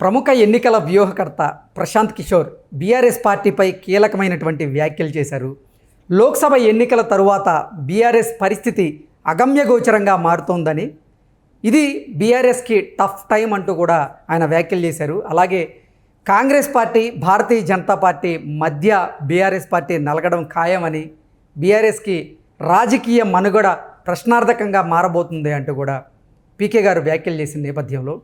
ప్రముఖ ఎన్నికల వ్యూహకర్త ప్రశాంత్ కిషోర్ బీఆర్ఎస్ పార్టీపై కీలకమైనటువంటి వ్యాఖ్యలు చేశారు. లోక్సభ ఎన్నికల తరువాత బీఆర్ఎస్ పరిస్థితి అగమ్యగోచరంగా మారుతోందని, ఇది బీఆర్ఎస్కి టఫ్ టైం అంటూ కూడా ఆయన వ్యాఖ్యలు చేశారు. అలాగే కాంగ్రెస్ పార్టీ, భారతీయ జనతా పార్టీ మధ్య బీఆర్ఎస్ పార్టీ నలగడం ఖాయమని, బీఆర్ఎస్కి రాజకీయ మనుగడ ప్రశ్నార్థకంగా మారబోతుంది అంటూ కూడా పీకే గారు వ్యాఖ్యలు చేసిన నేపథ్యంలో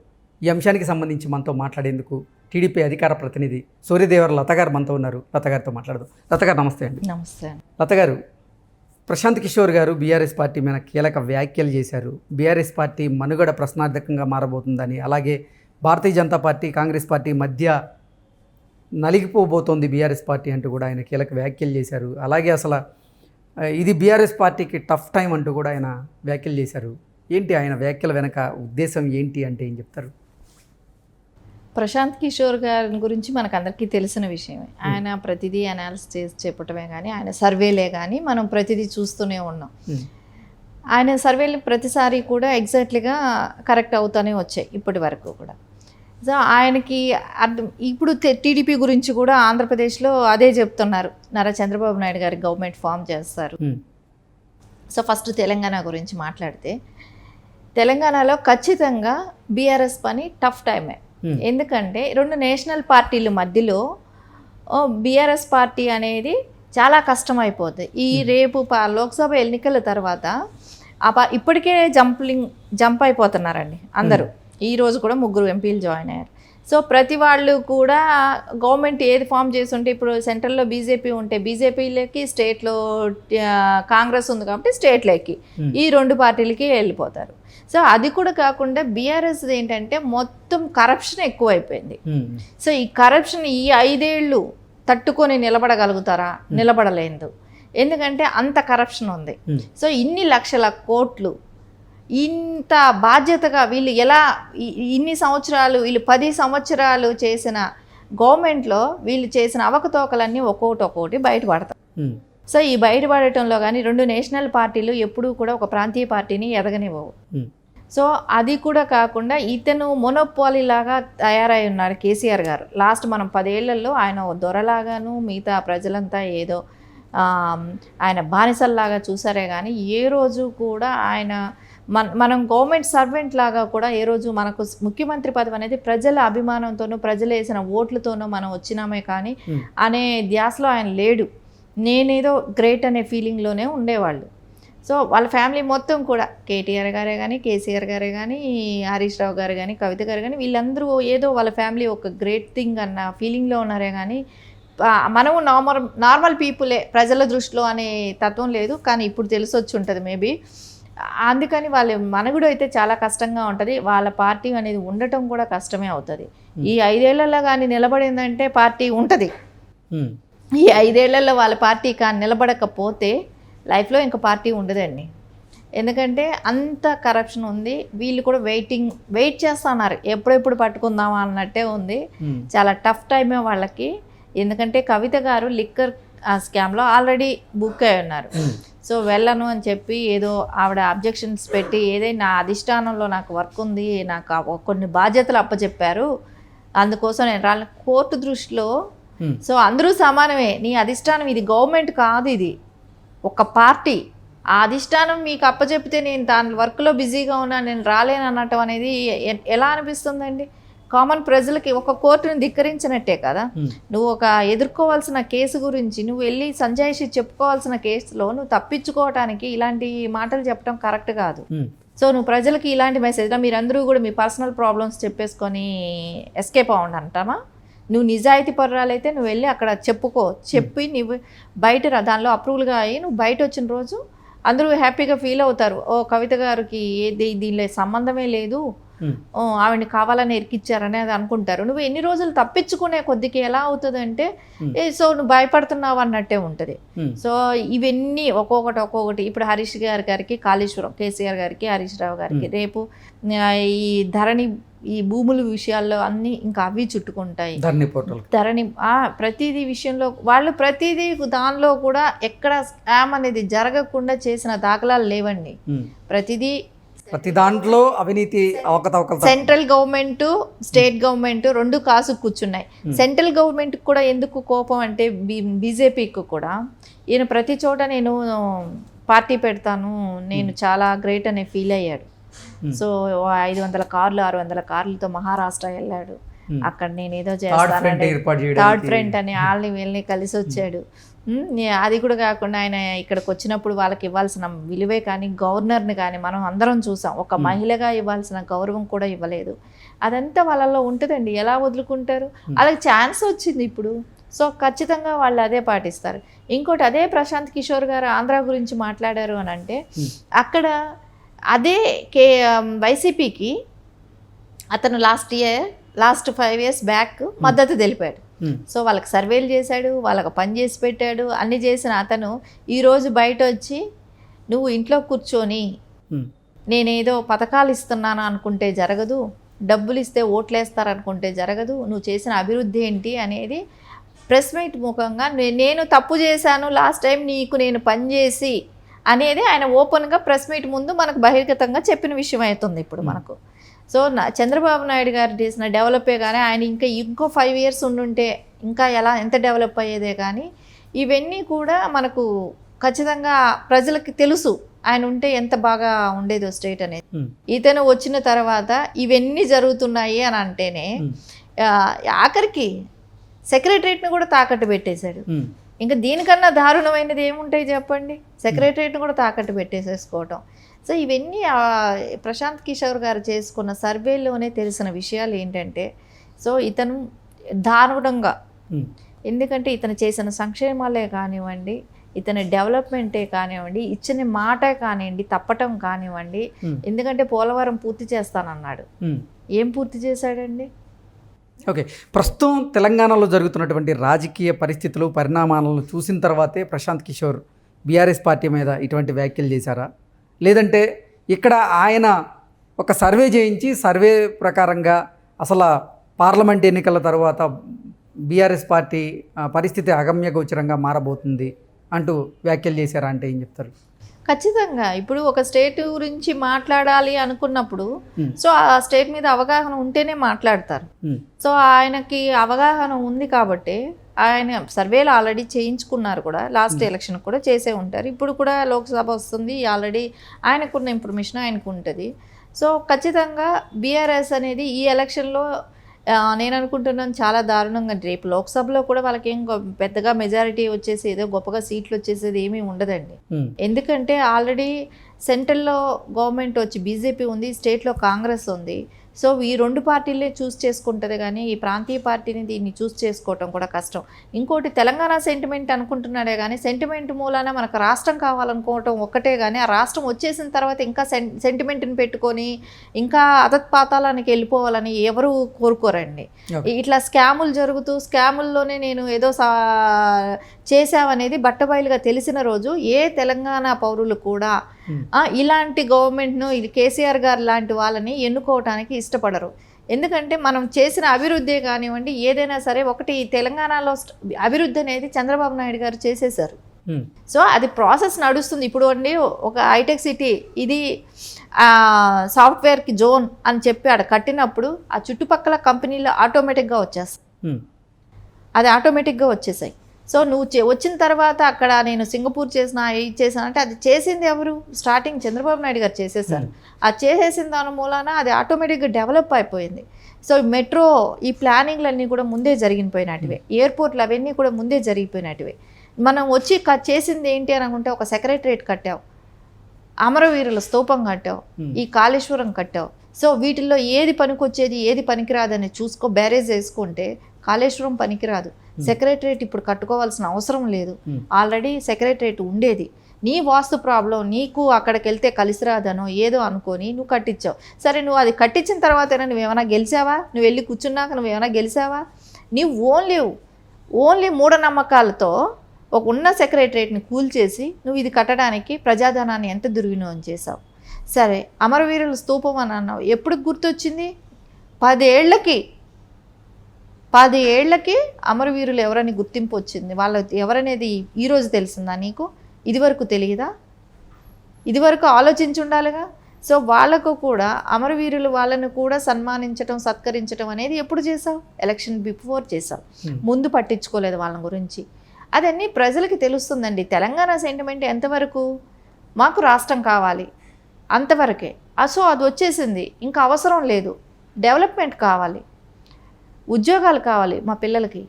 ఈ అంశానికి సంబంధించి మనతో మాట్లాడేందుకు టీడీపీ అధికార ప్రతినిధి సూర్యదేవర లత గారు మనతో ఉన్నారు. లత గారితో మాట్లాడదాం. లత గారు నమస్తే అండి. నమస్తే. లత గారు, ప్రశాంత్ కిషోర్ గారు బీఆర్ఎస్ పార్టీ మీద కీలక వ్యాఖ్యలు చేశారు. బీఆర్ఎస్ పార్టీ మనుగడ ప్రశ్నార్థకంగా మారబోతుందని, అలాగే భారతీయ జనతా పార్టీ, కాంగ్రెస్ పార్టీ మధ్య నలిగిపోబోతోంది బీఆర్ఎస్ పార్టీ అంటూ కూడా ఆయన కీలక వ్యాఖ్యలు చేశారు. అలాగే అసలు ఇది బీఆర్ఎస్ పార్టీకి టఫ్ టైం అంటూ కూడా ఆయన వ్యాఖ్యలు చేశారు. ఏంటి ఆయన వ్యాఖ్యల వెనక ఉద్దేశం ఏంటి అంటే ఏం చెప్తారు? ప్రశాంత్ కిషోర్ గారి గురించి మనకు అందరికీ తెలిసిన విషయమే. ఆయన ప్రతిదీ అనాలిసిస్ చేసి చెప్పటమే కానీ, ఆయన సర్వేలే కానీ మనం ప్రతిదీ చూస్తూనే ఉన్నాం. ఆయన సర్వేలు ప్రతిసారి కూడా ఎగ్జాక్ట్లీగా కరెక్ట్ అవుతూనే వచ్చాయి ఇప్పటి వరకు కూడా. సో ఆయనకి ఇప్పుడు టీడీపీ గురించి కూడా ఆంధ్రప్రదేశ్లో అదే చెప్తున్నారు. నారా చంద్రబాబు నాయుడు గారి గవర్నమెంట్ ఫామ్ చేస్తారు. సో ఫస్ట్ తెలంగాణ గురించి మాట్లాడితే, తెలంగాణలో ఖచ్చితంగా బీఆర్ఎస్ పని టఫ్ టైమే. ఎందుకంటే రెండు నేషనల్ పార్టీల మధ్యలో బీఆర్ఎస్ పార్టీ అనేది చాలా కష్టం అయిపోతుంది. ఈ రేపు లోక్సభ ఎన్నికల తర్వాత ఇప్పటికే జంప్ అయిపోతున్నారండి అందరూ. ఈరోజు కూడా 3 ఎంపీలు జాయిన్ అయ్యారు. సో ప్రతి వాళ్ళు కూడా గవర్నమెంట్ ఏది ఫామ్ చేస్తుంటే, ఇప్పుడు సెంట్రల్లో బీజేపీ ఉంటే బీజేపీలకి, స్టేట్లో కాంగ్రెస్ ఉంది కాబట్టి స్టేట్లోకి ఈ 2 పార్టీలకి వెళ్ళిపోతారు. సో అది కూడా కాకుండా బీఆర్ఎస్ ఏంటంటే మొత్తం కరప్షన్ ఎక్కువైపోయింది. సో ఈ కరప్షన్ ఈ 5 ఏళ్ళు తట్టుకొని నిలబడగలుగుతారా? నిలబడలేదు. ఎందుకంటే అంత కరప్షన్ ఉంది. సో ఇన్ని లక్షల కోట్లు ఇంత బాధ్యతగా వీళ్ళు ఎలా ఇన్ని సంవత్సరాలు, వీళ్ళు 10 సంవత్సరాలు చేసిన గవర్నమెంట్లో వీళ్ళు చేసిన అవకతవకలన్నీ ఒక్కొక్కటి బయటపడతాయి. సో ఈ బయటపడటంలో కానీ 2 నేషనల్ పార్టీలు ఎప్పుడూ కూడా ఒక ప్రాంతీయ పార్టీని ఎదగనివ్వవు. సో అది కూడా కాకుండా ఇతను మొనోపాలీ లాగా తయారై ఉన్నారు కేసీఆర్ గారు. లాస్ట్ మనం 10 ఏళ్లలో ఆయన దొరలాగాను, మిగతా ప్రజలంతా ఏదో ఆయన బానిసల్లాగా చూసారే కానీ ఏ రోజు కూడా ఆయన మనం గవర్నమెంట్ సర్వెంట్ లాగా కూడా ఏ రోజు మనకు ముఖ్యమంత్రి పదవి అనేది ప్రజల అభిమానంతోనూ, ప్రజలు వేసిన ఓట్లతోనూ మనం వచ్చినామే కానీ అనే ధ్యాసలో ఆయన లేడు. నేనేదో గ్రేట్ అనే ఫీలింగ్లోనే ఉండేవాళ్ళు. సో వాళ్ళ ఫ్యామిలీ మొత్తం కూడా కేటీఆర్ గారే కానీ, కేసీఆర్ గారే కానీ, హరీష్ రావు గారు కానీ, కవిత గారు కానీ, వీళ్ళందరూ ఏదో వాళ్ళ ఫ్యామిలీ ఒక గ్రేట్ థింగ్ అన్న ఫీలింగ్లో ఉన్నారే కానీ మనము నార్మల్ పీపులే ప్రజల దృష్టిలో అనే తత్వం లేదు. కానీ ఇప్పుడు తెలిసి వచ్చి ఉంటుంది మేబీ. అందుకని వాళ్ళ మనుగడ అయితే చాలా కష్టంగా ఉంటుంది. వాళ్ళ పార్టీ అనేది ఉండటం కూడా కష్టమే అవుతుంది. ఈ 5 ఏళ్లలో కానీ నిలబడిందంటే పార్టీ ఉంటుంది. ఈ 5 ఏళ్లలో వాళ్ళ పార్టీ కానీ నిలబడకపోతే లైఫ్లో ఇంకా పార్టీ ఉండదండి. ఎందుకంటే అంత కరప్షన్ ఉంది. వీళ్ళు కూడా వెయిట్ చేస్తున్నారు, ఎప్పుడెప్పుడు పట్టుకుందామా అన్నట్టే ఉంది. చాలా టఫ్ టైమే వాళ్ళకి. ఎందుకంటే కవిత గారు లిక్కర్ స్కామ్లో ఆల్రెడీ బుక్ అయి ఉన్నారు. సో వెళ్ళను అని చెప్పి ఏదో ఆవిడ అబ్జెక్షన్స్ పెట్టి, ఏదైనా అధిష్టానంలో నాకు వర్క్ ఉంది, నాకు కొన్ని బాధ్యతలు అప్పచెప్పారు, అందుకోసం నేను రాళ్ళ కోర్టు దృష్టిలో. సో అందరూ సమానమే. నీ అధిష్టానం ఇది గవర్నమెంట్ కాదు, ఇది ఒక పార్టీ. ఆ అధిష్టానం మీకు అప్పచెప్తే నేను దాని వర్క్లో బిజీగా ఉన్నా, నేను రాలేను అనటం అనేది ఎలా అనిపిస్తుందండి? కామన్ ప్రజలకి ఒక కోర్టును ధిక్కరించినట్టే కదా. నువ్వు ఒక ఎదుర్కోవాల్సిన కేసు గురించి నువ్వు వెళ్ళి సంజాయిషి చెప్పుకోవాల్సిన కేసులో నువ్వు తప్పించుకోవటానికి ఇలాంటి మాటలు చెప్పడం కరెక్ట్ కాదు. సో నువ్వు ప్రజలకి ఇలాంటి మెసేజ్, మీరందరూ కూడా మీ పర్సనల్ ప్రాబ్లమ్స్ చెప్పేసుకొని ఎస్కేప్ అవ్వండి అంటామా? నువ్వు నిజాయితీ పర్రాలైతే నువ్వు వెళ్ళి అక్కడ చెప్పి నువ్వు బయట దానిలో అప్రూవల్గా అయ్యి నువ్వు బయట వచ్చిన రోజు అందరూ హ్యాపీగా ఫీల్ అవుతారు. ఓ కవిత గారికి దీనిలో సంబంధమే లేదు, ఆవిడని కావాలని ఇరికిచ్చారని అది అనుకుంటారు. నువ్వు ఎన్ని రోజులు తప్పించుకునే కొద్దికి ఎలా అవుతుంది అంటే, సో నువ్వు భయపడుతున్నావు అన్నట్టే ఉంటుంది. సో ఇవన్నీ ఒక్కొక్కటి ఇప్పుడు హరీష్ గారికి కాళేశ్వరం, కేసీఆర్ గారికి, హరీష్ రావు గారికి, రేపు ఈ ధరణి, ఈ భూముల విషయాల్లో అన్నీ ఇంకా అవి చుట్టుకుంటాయి. ధరణి ప్రతిదీ విషయంలో వాళ్ళు ప్రతిదీ దానిలో కూడా ఎక్కడ స్కామ్ అనేది జరగకుండా చేసిన దాఖలాలు లేవండి. ప్రతిదీ ప్రతి దాంట్లో అవినీతి అవకతవకలు. సెంట్రల్ గవర్నమెంట్ స్టేట్ గవర్నమెంట్ రెండు కాసు కూర్చున్నాయి. సెంట్రల్ గవర్నమెంట్కి కూడా ఎందుకు కోపం అంటే బీజేపీకి కూడా ఈయన ప్రతి చోట నేను పార్టీ పెడతాను, నేను చాలా గ్రేట్ అనే ఫీల్ అయ్యాడు. సో 500 కార్లు 600 కార్లతో మహారాష్ట్ర వెళ్ళాడు. అక్కడ నేను ఏదో చేస్తాను థర్డ్ ఫ్రంట్ అని వాళ్ళని వీళ్ళని కలిసి వచ్చాడు. అది కూడా కాకుండా ఆయన ఇక్కడికి వచ్చినప్పుడు వాళ్ళకి ఇవ్వాల్సిన విలువే కానీ గవర్నర్ని కానీ మనం అందరం చూసాం. ఒక మహిళగా ఇవ్వాల్సిన గౌరవం కూడా ఇవ్వలేదు. అదంతా వాళ్ళలో ఉంటుందండి, ఎలా వదులుకుంటారు? వాళ్ళకి ఛాన్స్ వచ్చింది ఇప్పుడు, సో ఖచ్చితంగా వాళ్ళు అదే పాటిస్తారు. ఇంకోటి అదే ప్రశాంత్ కిషోర్ గారు ఆంధ్ర గురించి మాట్లాడారు అని అంటే అక్కడ అదే వైసీపీకి అతను లాస్ట్ 5 years బ్యాక్ మద్దతు తెలిపాడు. సో వాళ్ళకి సర్వేలు చేశాడు, వాళ్ళకి పని చేసి పెట్టాడు, అన్ని చేసిన అతను ఈరోజు బయట వచ్చి నువ్వు ఇంట్లో కూర్చొని నేనేదో పథకాలు ఇస్తున్నాను అనుకుంటే జరగదు, డబ్బులు ఇస్తే ఓట్లేస్తారనుకుంటే జరగదు, నువ్వు చేసిన అభివృద్ధి ఏంటి అనేది ప్రెస్ మీట్ ముఖంగా నేను తప్పు చేశాను లాస్ట్ టైం నీకు నేను పనిచేసి అనేది ఆయన ఓపెన్గా ప్రెస్ మీట్ ముందు మనకు బహిర్గతంగా చెప్పిన విషయం అవుతుంది ఇప్పుడు మనకు. సో చంద్రబాబు నాయుడు గారు చేసిన డెవలపే కానీ ఆయన ఇంకో 5 years ఉండుంటే ఇంకా ఎంత డెవలప్ అయ్యేదే కానీ ఇవన్నీ కూడా మనకు ఖచ్చితంగా ప్రజలకి తెలుసు ఆయన ఉంటే ఎంత బాగా ఉండేదో స్టేట్ అనేది. ఇతను వచ్చిన తర్వాత ఇవన్నీ జరుగుతున్నాయి అని అంటేనే ఆఖరికి సెక్రటరియట్ని కూడా తాకట్టు పెట్టేశాడు. ఇంకా దీనికన్నా దారుణమైనది ఏముంటాయి చెప్పండి? సెక్రటరియట్ని కూడా తాకట్టు పెట్టేసేసుకోవటం. సో ఇవన్నీ ప్రశాంత్ కిషోర్ గారు చేసుకున్న సర్వేలోనే తెలిసిన విషయాలు ఏంటంటే, సో ఇతను దారుణంగా, ఎందుకంటే ఇతను చేసిన సంక్షేమాలే కానివ్వండి, ఇతని డెవలప్మెంటే కానివ్వండి, ఇచ్చిన మాట కానివ్వండి, తప్పటం కానివ్వండి. ఎందుకంటే పోలవరం పూర్తి చేస్తానన్నాడు, ఏం పూర్తి చేశాడండి? ఓకే, ప్రస్తుతం తెలంగాణలో జరుగుతున్నటువంటి రాజకీయ పరిస్థితులు పరిణామాలను చూసిన తర్వాతే ప్రశాంత్ కిషోర్ బీఆర్ఎస్ పార్టీ మీద ఇటువంటి వ్యాఖ్యలు చేశారా, లేదంటే ఇక్కడ ఆయన ఒక సర్వే చేయించి సర్వే ప్రకారంగా అసలు పార్లమెంట్ ఎన్నికల తర్వాత బీఆర్ఎస్ పార్టీ పరిస్థితి అగమ్యగోచరంగా మారబోతుంది అంటూ వ్యాఖ్యలు చేశారా అంటే ఏం చెప్తారు? ఖచ్చితంగా ఇప్పుడు ఒక స్టేట్ గురించి మాట్లాడాలి అనుకున్నప్పుడు సో ఆ స్టేట్ మీద అవగాహన ఉంటేనే మాట్లాడతారు. సో ఆయనకి అవగాహన ఉంది కాబట్టి ఆయన సర్వేలు ఆల్రెడీ చేయించుకున్నారు కూడా, లాస్ట్ ఎలక్షన్ కూడా చేసే ఉంటారు, ఇప్పుడు కూడా లోక్సభ వస్తుంది, ఆల్రెడీ ఆయనకున్న ఇన్ఫర్మేషన్ ఆయనకు ఉంటుంది. సో ఖచ్చితంగా బీఆర్ఎస్ అనేది ఈ ఎలక్షన్లో నేను అనుకుంటున్నాను చాలా దారుణంగా, రేపు లోక్సభలో కూడా వాళ్ళకి ఏం పెద్దగా మెజారిటీ వచ్చేసి ఏదో గొప్పగా సీట్లు వచ్చేసేది ఏమీ ఉండదండి. ఎందుకంటే ఆల్రెడీ సెంట్రల్లో గవర్నమెంట్ వచ్చి బీజేపీ ఉంది, స్టేట్లో కాంగ్రెస్ ఉంది. సో ఈ 2 పార్టీలే చూస్ చేసుకుంటుంది కానీ ఈ ప్రాంతీయ పార్టీని దీన్ని చూస్ చేసుకోవటం కూడా కష్టం. ఇంకోటి తెలంగాణ సెంటిమెంట్ అనుకుంటున్నాడే కానీ సెంటిమెంట్ మూలాన మనకు రాష్ట్రం కావాలనుకోవటం ఒక్కటే కానీ ఆ రాష్ట్రం వచ్చేసిన తర్వాత ఇంకా సెంటిమెంట్ని పెట్టుకొని ఇంకా అధపాతాళానికి వెళ్ళిపోవాలని ఎవరు కోరుకోరండి. ఇట్లా స్కాములు జరుగుతూ స్కాముల్లోనే నేను ఏదో చేశామనేది బట్టబయలుగా తెలిసిన రోజు ఏ తెలంగాణ పౌరులు కూడా ఇలాంటి గవర్నమెంట్ను, ఇది కేసీఆర్ గారు లాంటి వాళ్ళని ఎన్నుకోవటానికి ఇష్టపడరు. ఎందుకంటే మనం చేసిన అభివృద్ధి కానివ్వండి ఏదైనా సరే, ఒకటి తెలంగాణలో అభివృద్ధి అనేది చంద్రబాబు నాయుడు గారు చేసేసారు. సో అది ప్రాసెస్ నడుస్తుంది. ఇప్పుడు అండి ఒక హైటెక్ సిటీ ఇది సాఫ్ట్వేర్కి జోన్ అని చెప్పి ఆడ కట్టినప్పుడు ఆ చుట్టుపక్కల కంపెనీలు ఆటోమేటిక్గా వచ్చేస్తాయి, అది ఆటోమేటిక్గా వచ్చేసాయి. సో నువ్వు వచ్చిన తర్వాత అక్కడ నేను సింగపూర్ చేసిన ఇది చేసిన అంటే అది చేసింది ఎవరు? స్టార్టింగ్ చంద్రబాబు నాయుడు గారు చేసేసారు. అది చేసేసిన దాని మూలాన అది ఆటోమేటిక్గా డెవలప్ అయిపోయింది. సో మెట్రో ఈ ప్లానింగ్లన్నీ కూడా ముందే జరిగిపోయినటివే, ఎయిర్పోర్ట్లు అవన్నీ కూడా ముందే జరిగిపోయినటివే. మనం వచ్చి చేసింది ఏంటి అని అనుకుంటే ఒక సెక్రటరియట్ కట్టావు, అమరవీరుల స్తూపం కట్టావు, ఈ కాళేశ్వరం కట్టావు. సో వీటిల్లో ఏది పనికొచ్చేది ఏది పనికిరాదని బ్యారేజ్ వేసుకుంటే కాళేశ్వరం పనికిరాదు, సెక్రటరియట్ ఇప్పుడు కట్టుకోవాల్సిన అవసరం లేదు, ఆల్రెడీ సెక్రటరియట్ ఉండేది. నీ వాస్తు ప్రాబ్లం, నీకు అక్కడికి వెళ్తే కలిసి రాదనో ఏదో అనుకొని నువ్వు కట్టించావు. సరే, నువ్వు అది కట్టించిన తర్వాతైనా నువ్వేమైనా గెలిచావా? నువ్వు వెళ్ళి కూర్చున్నాక నువ్వేమైనా గెలిచావా? నీవు ఓన్లీ మూఢనమ్మకాలతో ఒక ఉన్న సెక్రటరియట్ని కూల్చేసి నువ్వు ఇది కట్టడానికి ప్రజాధనాన్ని ఎంత దుర్వినియోగం చేసావు. సరే, అమరవీరుల స్తూపం అని అన్నావు, ఎప్పుడు గుర్తొచ్చింది? 10 ఏళ్లకి అమరవీరులు ఎవరని గుర్తింపు వచ్చింది. వాళ్ళ ఎవరనేది ఈరోజు తెలిసిందా నీకు? ఇదివరకు తెలియదా? ఇదివరకు ఆలోచించి ఉండాలిగా. సో వాళ్ళకు కూడా అమరవీరులు వాళ్ళను కూడా సన్మానించడం సత్కరించడం అనేది ఎప్పుడు చేసావు? ఎలక్షన్ బిఫోర్ చేసావు, ముందు పట్టించుకోలేదు వాళ్ళ గురించి. అదన్నీ ప్రజలకి తెలుస్తుందండి. తెలంగాణ సెంటిమెంట్ ఎంతవరకు? మాకు రాష్ట్రం కావాలి అంతవరకే. సో అది వచ్చేసింది, ఇంకా అవసరం లేదు. డెవలప్మెంట్ కావాలి, ఉద్యోగాలు కావాలి మా పిల్లలకి,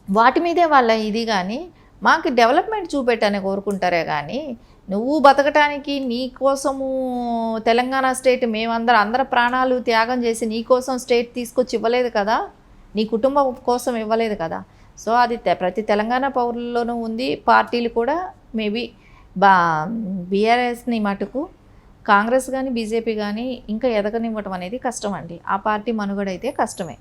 వాటి మీదే వాళ్ళ ఇది. కానీ మాకు డెవలప్మెంట్ చూపెట్టని కోరుకుంటారే కానీ నువ్వు బతకటానికి నీ కోసము తెలంగాణ స్టేట్ అందరి ప్రాణాలు త్యాగం చేసి నీ కోసం స్టేట్ తీసుకొచ్చి ఇవ్వలేదు కదా, నీ కుటుంబం కోసం ఇవ్వలేదు కదా. సో అది ప్రతి తెలంగాణ పౌరుల్లోనూ ఉంది. పార్టీలు కూడా మేబీ బీఆర్ఎస్ని మటుకు కాంగ్రెస్ కానీ బీజేపీ కానీ ఇంకా ఎదగనివ్వటం అనేది కష్టం అండి. ఆ పార్టీ మనుగడైతే కష్టమే.